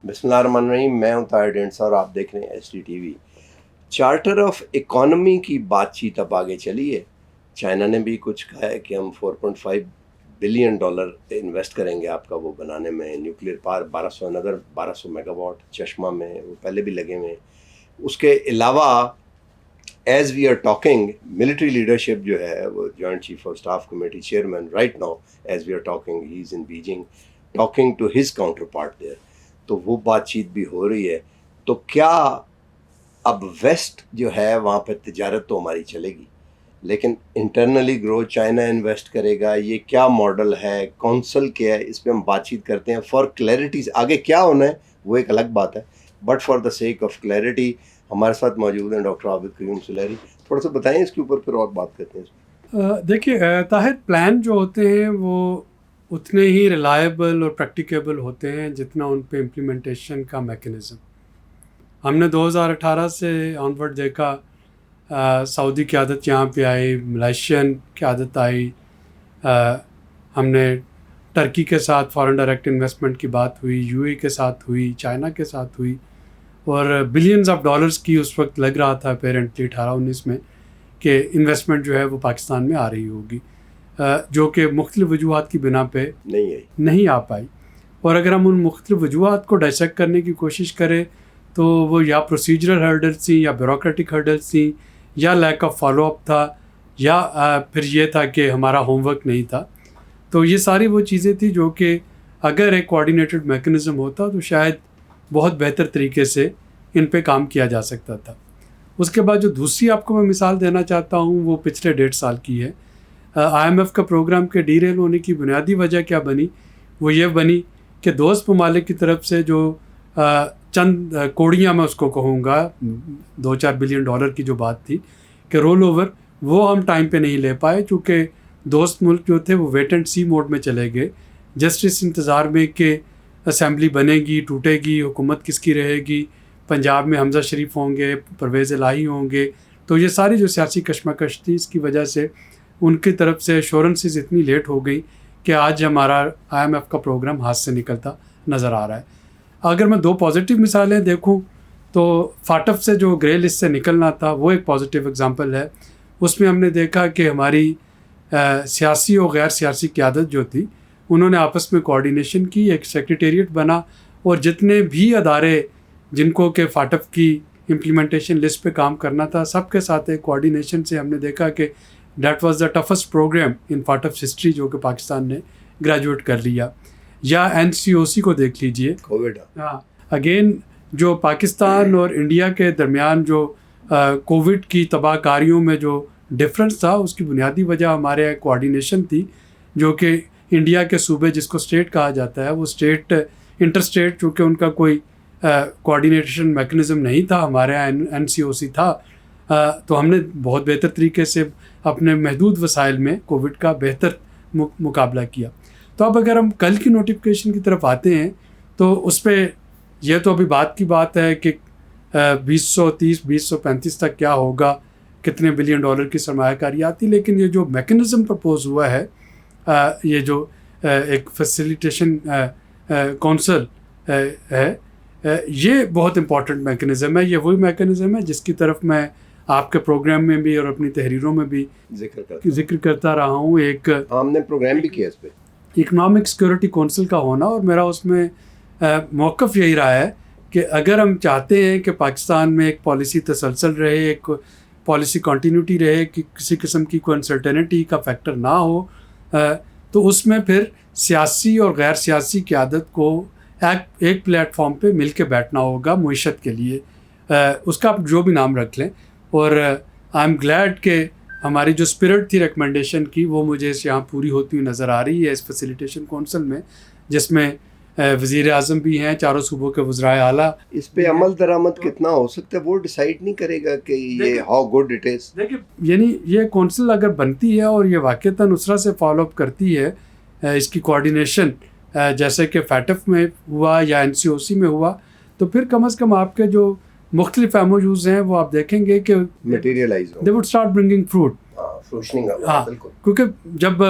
بسم اللہ الرحمن الرحیم، میں ہوں طاہر ڈینسا اور آپ دیکھ رہے ہیں HDTV۔ چارٹر آف اکانومی کی بات چیت اب آگے چلی ہے۔ چائنا نے بھی کچھ کہا ہے کہ ہم $4.5 بلین انویسٹ کریں گے آپ کا وہ بنانے میں، نیوکلیر پار 1200 میگا واٹ چشمہ میں، وہ پہلے بھی لگے ہوئے ہیں۔ اس کے علاوہ as we are talking, military leadership جو ہے وہ joint chief of staff committee chairman right now as we are talking he is in Beijing talking to his counterpart there, تو وہ بات چیت بھی ہو رہی ہے۔ تو کیا اب ویسٹ جو ہے وہاں پہ تجارت تو ہماری چلے گی، لیکن انٹرنلی گروتھ چائنا انویسٹ کرے گا، یہ کیا ماڈل ہے، کونسل کیا ہے، اس پہ ہم بات چیت کرتے ہیں۔ فار کلیئرٹیز آگے کیا ہونا ہے وہ ایک الگ بات ہے، but for the sake of clarity ہمارے ساتھ موجود ہیں ڈاکٹر عابد کریم سلیری۔ تھوڑا سا بتائیں اس کے اوپر، پھر اور بات کرتے ہیں اس پہ۔ دیکھیے طاہر، پلان جو ہوتے ہیں وہ اتنے ہی ریلائبل اور پریکٹیکیبل ہوتے ہیں جتنا ان پہ امپلیمنٹیشن کا میکینزم۔ ہم نے 2018 سے آنورڈ دیکھا، سعودی قیادت یہاں پہ آئی، ملیشین قیادت آئی، ہم نے ٹرکی کے ساتھ فارن ڈائریکٹ انویسٹمنٹ کی بات ہوئی، UAE کے ساتھ ہوئی، چائنا کے ساتھ ہوئی، اور بلینز آف ڈالرز کی اس وقت لگ رہا تھا اپیرنٹلی 18-19 میں کہ انویسٹمنٹ جو ہے وہ پاکستان میں آ رہی ہوگی، جو کہ مختلف وجوہات کی بنا پہ نہیں آ پائی۔ اور اگر ہم ان مختلف وجوہات کو ڈائسیکٹ کرنے کی کوشش کریں تو وہ یا پروسیجرل ہرڈلز تھیں، یا بیوروکریٹک ہرڈلز تھیں، یا لیک آف فالو اپ تھا، یا پھر یہ تھا کہ ہمارا ہوم ورک نہیں تھا۔ تو یہ ساری وہ چیزیں تھیں جو کہ اگر ایک کوآرڈینیٹڈ میکینزم ہوتا تو شاید بہت بہتر طریقے سے ان پہ کام کیا جا سکتا تھا۔ اس کے بعد جو دوسری آپ کو میں مثال دینا چاہتا ہوں وہ پچھلے 1.5 سال کی ہے۔ IMF کا پروگرام کے ڈی ریل ہونے کی بنیادی وجہ کیا بنی؟ وہ یہ بنی کہ دوست ممالک کی طرف سے جو چند کوڑیاں، میں اس کو کہوں گا، $2-4 بلین کی جو بات تھی کہ رول اوور، وہ ہم ٹائم پہ نہیں لے پائے، چونکہ دوست ملک جو تھے وہ ویٹ اینڈ سی موڈ میں چلے گئے، جسٹ اس انتظار میں کہ اسمبلی بنے گی، ٹوٹے گی، حکومت کس کی رہے گی، پنجاب میں حمزہ شریف ہوں گے، پرویز الہی ہوں گے۔ تو یہ ساری جو سیاسی کشمکش تھی، اس کی وجہ سے ان کی طرف سے ایشورنسز اتنی لیٹ ہو گئی کہ آج ہمارا IMF کا پروگرام ہاتھ سے نکلتا نظر آ رہا ہے۔ اگر میں 2 پازیٹیو مثالیں دیکھوں تو فاٹف سے جو گرے لسٹ سے نکلنا تھا وہ ایک پازیٹیو اگزامپل ہے۔ اس میں ہم نے دیکھا کہ ہماری سیاسی اور غیر سیاسی قیادت جو تھی انہوں نے آپس میں کوآرڈینیشن کی، ایک سیکریٹریٹ بنا، اور جتنے بھی ادارے جن کو کہ فاٹف کی امپلیمنٹیشن لسٹ پہ کام کرنا تھا، سب کے ساتھ ایک کوآرڈینیشن سے ہم نے دیکھا کہ that was the toughest program in FATF history جو کہ پاکستان نے گریجویٹ کر لیا۔ یا NCOC کو دیکھ لیجئے، کووڈ، اگین جو پاکستان اور انڈیا کے درمیان جو کووڈ کی تباہ کاریوں میں جو ڈفرنس تھا، اس کی بنیادی وجہ ہمارے کوآرڈینیشن تھی، جو کہ انڈیا کے صوبے جس کو اسٹیٹ کہا جاتا ہے، وہ اسٹیٹ انٹر اسٹیٹ چونکہ ان کا کوئی کوآرڈینیشن میکینزم نہیں تھا، ہمارے یہاں NCOC تھا، تو ہم نے بہت بہتر طریقے سے اپنے محدود وسائل میں کووڈ کا بہتر مقابلہ کیا۔ تو اب اگر ہم کل کی نوٹیفیکیشن کی طرف آتے ہیں تو اس پہ یہ تو ابھی بات کی بات ہے کہ 2030-2035 تک کیا ہوگا، کتنے $1 بلین کی سرمایہ کاری آتی، لیکن یہ جو میکینزم پرپوز ہوا ہے، یہ جو ایک فیسیلیٹیشن کونسل ہے، یہ بہت امپورٹنٹ میکینزم ہے۔ یہ وہی میکینزم ہے جس کی طرف میں آپ کے پروگرام میں بھی اور اپنی تحریروں میں بھی ذکر کرتا رہا ہوں۔ ایک ہم نے پروگرام بھی کیا اس پہ، اکنامک سیکورٹی کونسل کا ہونا، اور میرا اس میں موقف یہی رہا ہے کہ اگر ہم چاہتے ہیں کہ پاکستان میں ایک پالیسی تسلسل رہے، ایک پالیسی کنٹینیوٹی رہے، کہ کسی قسم کی کوئی انسرٹینٹی کا فیکٹر نہ ہو، تو اس میں پھر سیاسی اور غیر سیاسی قیادت کو ایک پلیٹ فارم پہ مل کے بیٹھنا ہوگا معیشت کے لیے، اس کا آپ جو بھی نام رکھ لیں۔ اور آئی ایم گلیڈ کہ ہماری جو اسپرٹ تھی ریکمنڈیشن کی وہ مجھے یہاں پوری ہوتی ہوئی نظر آ رہی ہے اس فیسیلیٹیشن کونسل میں، جس میں وزیر اعظم بھی ہیں، چاروں صوبوں کے وزرائے اعلیٰ۔ اس پہ عمل درآمد کتنا ہو سکتا ہے وہ ڈیسائیڈ نہیں کرے گا کہ یہ ہاؤ گڈ اٹ از۔ دیکھیے، یعنی یہ کونسل اگر بنتی ہے اور یہ واقعتاً اسرا سے فالو اپ کرتی ہے اس کی کوآرڈینیشن، جیسے کہ فیٹف میں ہوا یا NCOC میں ہوا، تو پھر کم از کم آپ کے جو مختلف MOUs ہیں وہ آپ دیکھیں گے کہ materialize they would start bringing fruit۔ فروشنی کا ہاں بالکل. کیونکہ جب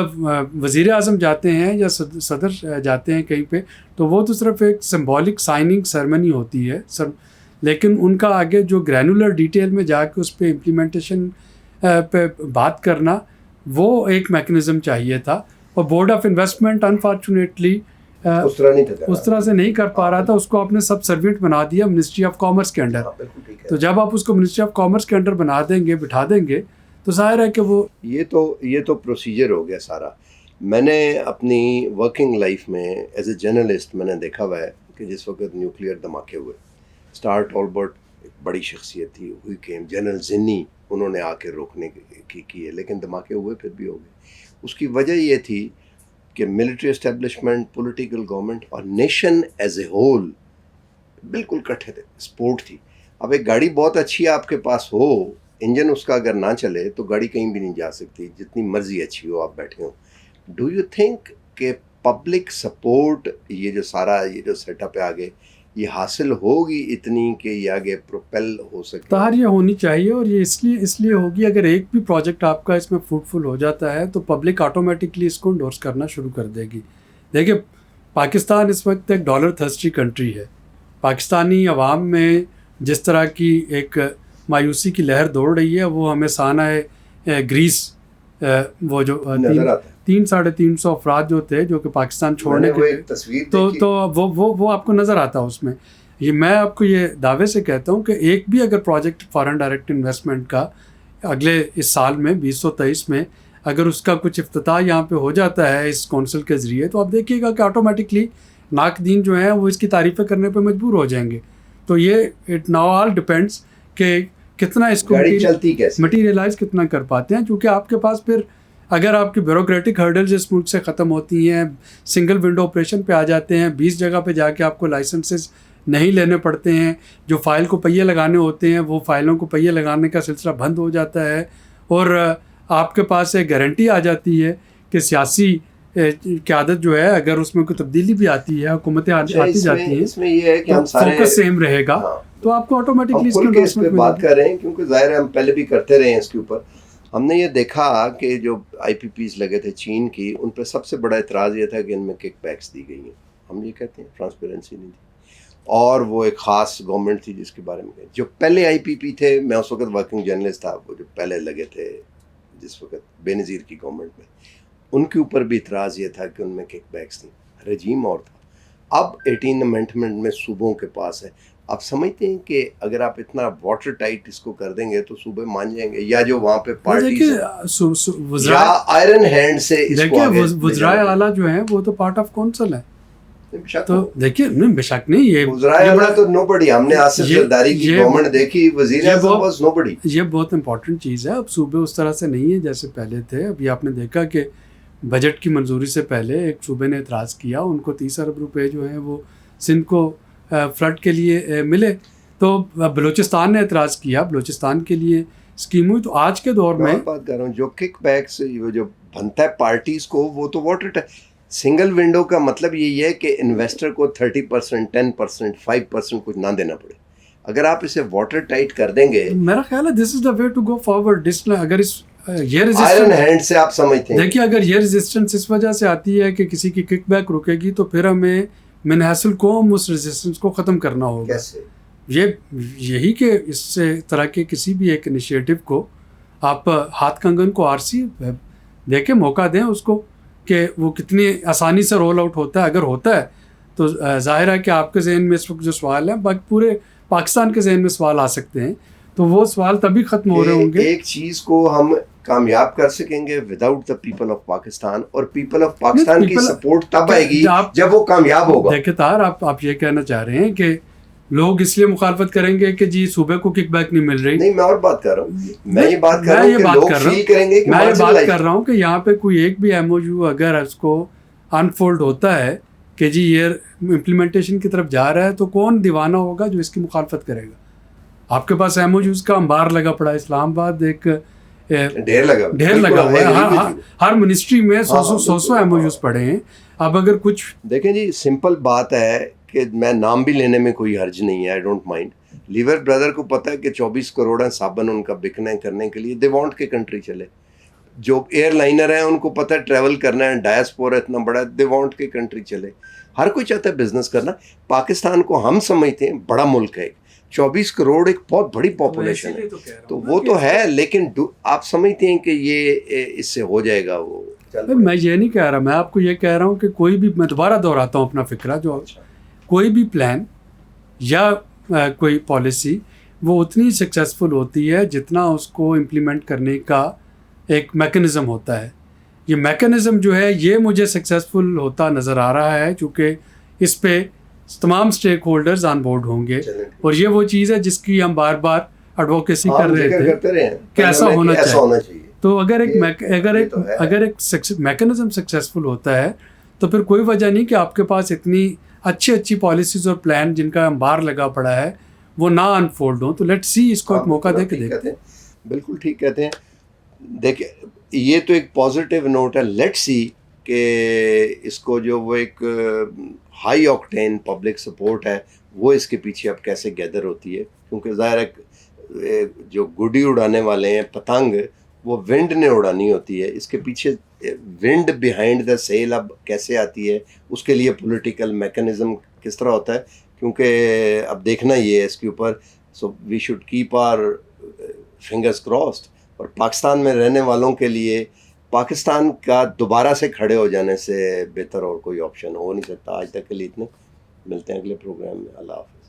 وزیر اعظم جاتے ہیں یا صدر جاتے ہیں کہیں پہ تو وہ تو صرف ایک سمبولک سائننگ سرمنی ہوتی ہے لیکن ان کا آگے جو گرینولر ڈیٹیل میں جا کے اس پہ امپلیمنٹیشن پہ بات کرنا وہ ایک میکنزم چاہیے تھا. اور بورڈ آف انویسٹمنٹ انفارچونیٹلی اس طرح نہیں تھا, اس طرح سے نہیں کر پا رہا تھا. اس کو آپ نے سب سروینٹ بنا دیا منسٹری آف کامرس کے انڈر. تو جب آپ اس کو منسٹری آف کامرس کے انڈر بنا دیں گے, بٹھا دیں گے, تو ظاہر ہے کہ وہ یہ تو پروسیجر ہو گیا سارا. میں نے اپنی ورکنگ لائف میں ایز اے جرنلسٹ میں نے دیکھا ہوا ہے کہ جس وقت نیوکلیئر دھماکے ہوئے, اسٹار ٹالبرٹ ایک بڑی شخصیت تھی, ہوئی کیم جنرل زنی, انہوں نے آ کے روکنے کی ہے, لیکن دھماکے ہوئے پھر بھی ہو گئے. اس کی وجہ یہ تھی کہ ملٹری اسٹیبلشمنٹ, پولیٹیکل گورنمنٹ اور نیشن ایز اے ہول بالکل کٹھے تھے, سپورٹ تھی. اب ایک گاڑی بہت اچھی آپ کے پاس ہو, انجن اس کا اگر نہ چلے تو گاڑی کہیں بھی نہیں جا سکتی, جتنی مرضی اچھی ہو آپ بیٹھے ہوں. ڈو یو تھنک کہ پبلک سپورٹ یہ جو سارا یہ جو سیٹ اپ ہے آگے یہ حاصل ہوگی اتنی کہ یہ آگے پروپیل ہو سکتا ہے؟ یہ ہونی چاہیے, اور یہ اس لیے ہوگی اگر ایک بھی پروجیکٹ آپ کا اس میں فروٹفل ہو جاتا ہے تو پبلک آٹومیٹکلی اس کو انڈورس کرنا شروع کر دے گی. دیکھیے پاکستان اس وقت ایک ڈالر تھرسٹی کنٹری ہے. پاکستانی عوام میں جس طرح کی ایک مایوسی کی لہر دوڑ رہی ہے وہ ہمیں سانہ گریس وہ جو 300-350 افراد جو تھے جو کہ پاکستان چھوڑنے کے تو وہ آپ کو نظر آتا ہے اس میں. یہ میں آپ کو یہ دعوے سے کہتا ہوں کہ ایک بھی اگر پروجیکٹ فارن ڈائریکٹ انویسٹمنٹ کا اگلے اس سال میں 2023 میں اگر اس کا کچھ افتتاح یہاں پہ ہو جاتا ہے اس کونسل کے ذریعے, تو آپ دیکھیے گا کہ آٹومیٹکلی ناقدین جو ہیں وہ اس کی تعریفیں کرنے پہ مجبور ہو جائیں گے. تو یہ اٹ ناؤ آل ڈپینڈس کہ کتنا اس کو مٹیریلائز کتنا کر پاتے ہیں. کیونکہ آپ کے پاس پھر اگر آپ کی بیوروکریٹک ہرڈلز اس ملک سے ختم ہوتی ہیں, سنگل ونڈو آپریشن پہ آ جاتے ہیں, 20 جگہ پہ جا کے آپ کو لائسنسز نہیں لینے پڑتے ہیں, جو فائل کو پہیے لگانے ہوتے ہیں وہ فائلوں کو پہیے لگانے کا سلسلہ بند ہو جاتا ہے, اور آپ کے پاس ایک گارنٹی آ جاتی ہے کہ سیاسی قیادت جو ہے اگر اس میں کوئی تبدیلی بھی آتی ہے, حکومتیں آتی جاتی ہیں, اس میں یہ ہے کہ ہم سارے فوکس سیم رہے گا. تو آپ کو آٹومیٹکلی اس پہ بات کر رہے ہیں کیونکہ ظاہر ہے ہم پہلے بھی کرتے رہے ہیں اس کے اوپر. ہم نے یہ دیکھا کہ جو آئی پی پیز لگے تھے چین کی, ان پہ سب سے بڑا اعتراض یہ تھا کہ ان میں کک بیکس دی گئی ہیں. ہم یہ کہتے ہیں ٹرانسپیرنسی نہیں تھی, اور وہ ایک خاص گورنمنٹ تھی جس کے بارے میں جو پہلے آئی پی پی تھے, میں اس وقت ورکنگ جرنلسٹ تھا, وہ جو پہلے لگے تھے جس وقت بے نظیر کی گورنمنٹ میں, ان کے اوپر بھی اعتراض یہ تھا کہ ان میں کک بیکس تھیں, رجیم اور تھا. اب 18 امینڈمنٹ میں صوبوں کے پاس ہے. آپ سمجھتے ہیں کہ اگر آپ اتنا واٹر ٹائٹ اس کو کر دیں گے تو صوبے مان جائیں گے, یا جو وہاں پہ پارٹیز یا آئرن ہینڈ سے اس کو وزرائے اعلیٰ جو ہیں وہ تو پارٹ آف کونسل ہے. تو دیکھیے بے شک نہیں, یہ وزرائے اعلیٰ تو نو بڑی, ہم نے آصف زرداری کی گورنمنٹ دیکھی, وزیر اعظم واز نو بڑی. یہ بہت امپورٹنٹ چیز ہے. اب صوبے اس طرح سے نہیں ہے جیسے پہلے تھے. ابھی آپ نے دیکھا کہ بجٹ کی منظوری سے پہلے ایک صوبے نے اعتراض کیا, ان کو 30 ارب روپے جو ہیں وہ سندھ کو فلڈ کے لیے ملے, تو بلوچستان نے اعتراض کیا, بلوچستان کے لیے اسکیم ہوئی. تو آج کے دور میں بات کر رہا ہوں جو کک بیکس جو بنتا ہے پارٹیز کو, وہ تو واٹر سنگل ونڈو کا مطلب یہی ہے کہ انویسٹر کو 30%, 10%, 5% کچھ نہ دینا پڑے. اگر آپ اسے واٹر ٹائٹ کر دیں گے, میرا خیال ہے دس از دا وے ٹو گو فارورڈ. اگر یہ آئرن ہینڈ سے آپ سمجھتے ہیں, دیکھیے اگر یہ ریزسٹنس اس وجہ سے آتی ہے کہ کسی کی کک بیک رکے گی, تو پھر ہمیں من حیث القوم اس ریزسٹنس کو ختم کرنا ہوگا. یہی کہ اس سے طرح کے کسی بھی ایک انیشیٹو کو آپ ہاتھ کنگن کو آرسی دیکھیں, موقع دیں اس کو کہ وہ کتنی آسانی سے رول آؤٹ ہوتا ہے. اگر ہوتا ہے تو ظاہر ہے کہ آپ کے ذہن میں اس وقت جو سوال ہیں پورے پاکستان کے ذہن میں سوال آ سکتے ہیں, تو وہ سوال تبھی ختم ہو رہے ہوں گے. ایک چیز کو ہم کامیاب کر سکیں گے without the people of Pakistan, اور پیپل آف پاکستان کی سپورٹ تب آئے گی جب وہ کامیاب ہوگا. دیکھیں طاہر, آپ یہ کہنا چاہ رہے ہیں کہ لوگ اس لیے مخالفت کریں گے کہ جی صوبے کو کک بیک نہیں مل رہی. نہیں, میں اور بات کر رہا ہوں, میں یہ بات کر رہا ہوں کہ لوگ فیل کریں گے کہ میں یہ بات کر رہا ہوں کہ یہاں پہ کوئی ایک بھی ایم او یو اگر اس کو انفولڈ ہوتا ہے کہ جی یہ امپلیمنٹیشن کی طرف جا رہا ہے, تو کون دیوانہ ہوگا جو اس کی مخالفت کرے گا. آپ کے پاس ایم او یوز کا انبار لگا پڑا ہے, اسلام آباد ایک ڈھیر لگا ہوا ہے, ہر منسٹری میں 100 ایم او یوز پڑے ہیں. اب اگر کچھ دیکھیں جی, سمپل بات ہے کہ میں نام بھی لینے میں کوئی حرج نہیں ہے, آئی ڈونٹ مائنڈ. لیور بردر کو پتہ ہے کہ 24 کروڑ ہیں صابن ان کا بکنے کرنے کے لیے, دے وانٹ کہ کنٹری چلے. جو ایئر لائنر ہیں ان کو پتہ ہے ٹریول کرنا ہے, ڈائسپورا اتنا بڑا ہے, دے وانٹ کہ کنٹری چلے. ہر کوئی چاہتا ہے بزنس کرنا. پاکستان کو ہم سمجھتے ہیں بڑا ملک ہے, 24 کروڑ ایک بہت بڑی پاپولیشن ہے, تو وہ تو ہے, لیکن آپ سمجھتے ہیں کہ یہ اس سے ہو جائے گا وہ؟ میں یہ نہیں کہہ رہا, میں آپ کو یہ کہہ رہا ہوں کہ کوئی بھی, میں دوبارہ دہراتا ہوں اپنا فکرہ, جو کوئی بھی پلان یا کوئی پالیسی وہ اتنی سکسیزفل ہوتی ہے جتنا اس کو امپلیمنٹ کرنے کا ایک میکانزم ہوتا ہے. یہ میکانزم جو ہے یہ مجھے سکسیزفل ہوتا نظر آ رہا ہے, چونکہ اس پہ تمام سٹیک ہولڈرز آن بورڈ ہوں گے, اور یہ وہ چیز ہے جس کی ہم بار بار ایڈوکیسی کر رہے تھے کہ ایسا ہونا چاہیے. تو اگر ایک میکانزم سکسیزفل ہوتا ہے تو پھر کوئی وجہ نہیں کہ آپ کے پاس اتنی اچھی پالیسیز اور پلان جن کا انبار لگا پڑا ہے وہ نہ انفولڈ ہوں. تو لیٹ سی, اس کو ایک موقع دے کے دیکھتے ہیں. بالکل ٹھیک کہتے ہیں. دیکھیں یہ تو ایک پازیٹیو نوٹ ہے, لیٹ سی کہ اس کو جو وہ ایک ہائی آکٹین پبلک سپورٹ ہے وہ اس کے پیچھے اب کیسے گیدر ہوتی ہے, کیونکہ ظاہر ہے جو گڈی اڑانے والے ہیں پتنگ وہ ونڈ نے اڑانی ہوتی ہے, اس کے پیچھے ونڈ بیہائنڈ دا سیل اب کیسے آتی ہے, اس کے لیے پولیٹیکل میکانزم کس طرح ہوتا ہے, کیونکہ اب دیکھنا یہ ہے اس کے اوپر. So we should keep our fingers crossed. اور پاکستان میں رہنے والوں کے لیے پاکستان کا دوبارہ سے کھڑے ہو جانے سے بہتر اور کوئی آپشن ہو نہیں سکتا. آج تک کے لیے اتنے, ملتے ہیں اگلے پروگرام میں. اللہ حافظ.